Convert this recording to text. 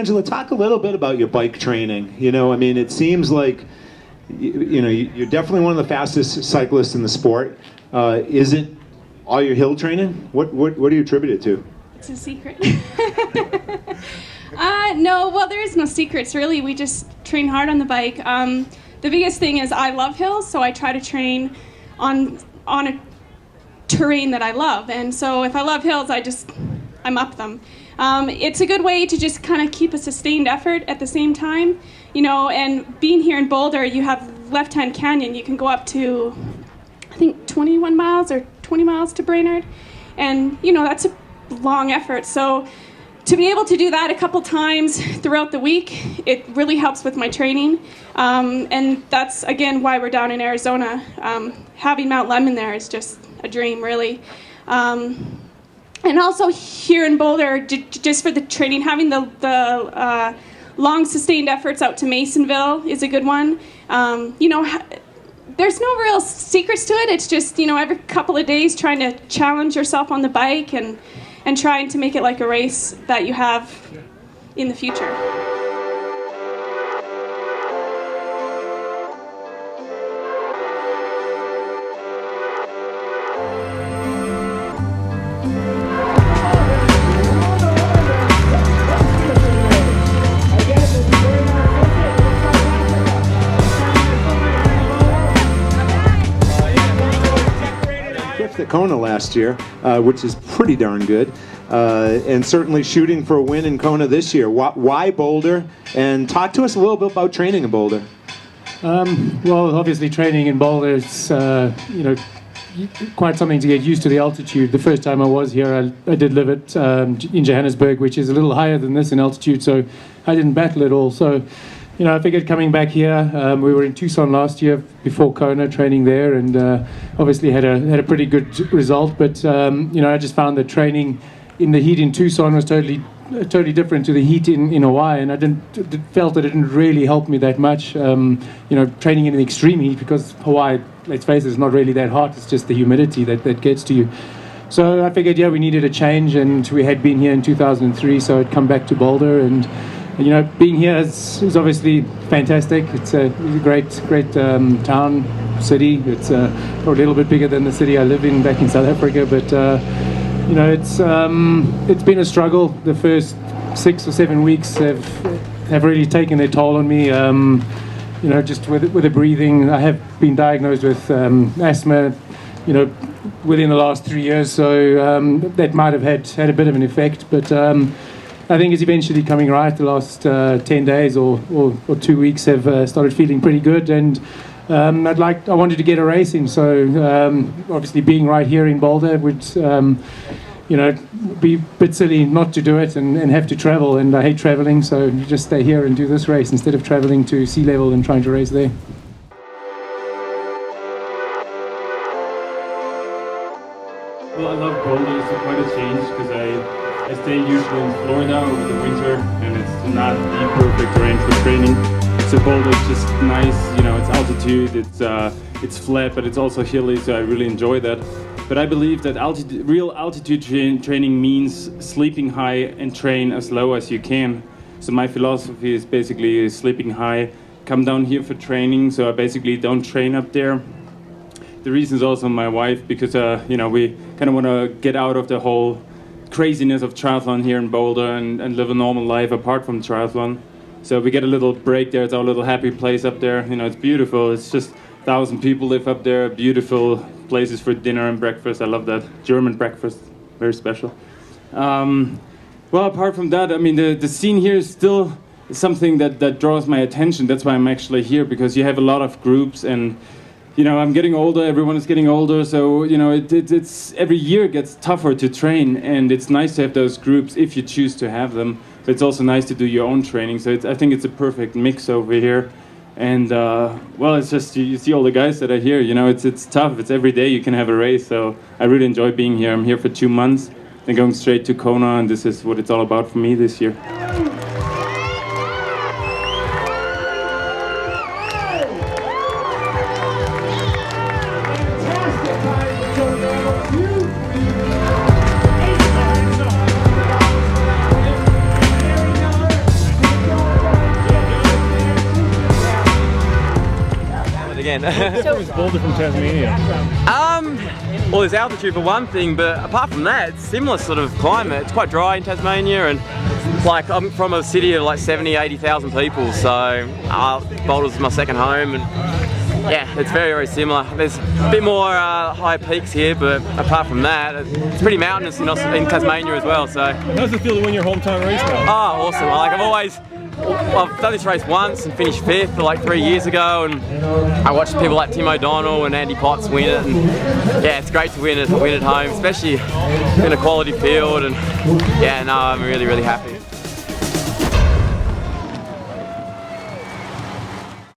Angela, talk a little bit about your bike training. I mean, it seems like, you're definitely one of the fastest cyclists in the sport. Is it all your hill training? What do you attribute it to? It's a secret. No, well, there is no secrets, really. We just train hard on the bike. The biggest thing is I love hills, so I try to train on a terrain that I love. And so if I love hills, I'm up them. It's a good way to just kind of keep a sustained effort at the same time, and being here in Boulder, you have Left Hand Canyon. You can go up to, I think, 21 miles or 20 miles to Raynard. And, that's a long effort. So to be able to do that a couple times throughout the week, it really helps with my training. And that's, again, why we're down in Arizona. Having Mount Lemmon there is just a dream, really. And also here in Boulder, just for the training, having the long sustained efforts out to Masonville is a good one. There's no real secrets to it. It's just, every couple of days trying to challenge yourself on the bike and trying to make it like a race that you have in the future. Kona last year, which is pretty darn good, and certainly shooting for a win in Kona this year. Why Boulder? And talk to us a little bit about training in Boulder. Well, obviously training in Boulder is, quite something to get used to the altitude. The first time I was here, I did live in Johannesburg, which is a little higher than this in altitude, so I didn't battle it all. So, I figured coming back here, we were in Tucson last year before Kona, training there, and obviously had a pretty good result. But I just found that training in the heat in Tucson was totally different to the heat in Hawaii, and I felt that it didn't really help me that much. Training in the extreme heat, because Hawaii, let's face it, is not really that hot. It's just the humidity that gets to you. So I figured, we needed a change, and we had been here in 2003, so I'd come back to Boulder. And being here is obviously fantastic. It's a great town, city. It's probably a little bit bigger than the city I live in back in South Africa, but it's been a struggle. The first 6 or 7 weeks have really taken their toll on me. Just with the breathing. I have been diagnosed with asthma, within the last 3 years, so that might have had a bit of an effect, but I think it's eventually coming right. The last 10 days or 2 weeks have started feeling pretty good, and I wanted to get a race in. So obviously being right here in Boulder would be a bit silly not to do it and have to travel, and I hate traveling, so you just stay here and do this race instead of traveling to sea level and trying to race there. Well, I love Boulder. It's quite a change because I stay usually in Florida over the winter, and it's not the perfect terrain for training. So Boulder is just nice, it's altitude, it's flat, but it's also hilly, so I really enjoy that. But I believe that real altitude training means sleeping high and train as low as you can. So my philosophy is basically sleeping high, come down here for training, so I basically don't train up there. The reason is also my wife, because we kind of want to get out of the whole craziness of triathlon here in Boulder and live a normal life apart from triathlon. So we get a little break there. It's our little happy place up there. It's beautiful. It's just 1,000 people live up there. Beautiful places for dinner and breakfast. I love that. German breakfast, very special. Well, apart from that, the scene here is still something that draws my attention. That's why I'm actually here, because you have a lot of groups, and I'm getting older, everyone is getting older, so, it's every year gets tougher to train, and it's nice to have those groups if you choose to have them, but it's also nice to do your own training, so I think it's a perfect mix over here, and, well, it's just, you see all the guys that are here, it's tough, it's every day you can have a race, so I really enjoy being here. I'm here for 2 months, then going straight to Kona, and this is what it's all about for me this year. again. Where's Boulder from Tasmania? Well, there's altitude for one thing, but apart from that, it's similar sort of climate. It's quite dry in Tasmania, and like I'm from a city of like 70, 80,000 people, so Boulder's my second home, and yeah, it's very, very similar. There's a bit more high peaks here, but apart from that, it's pretty mountainous in Tasmania as well. So. How does it feel to win your hometown race now? Oh, awesome! Like I've done this race once and finished 5th like 3 years ago, and I watched people like Tim O'Donnell and Andy Potts win it, and yeah, it's great to win at home, especially in a quality field, and yeah, no, I'm really, really happy.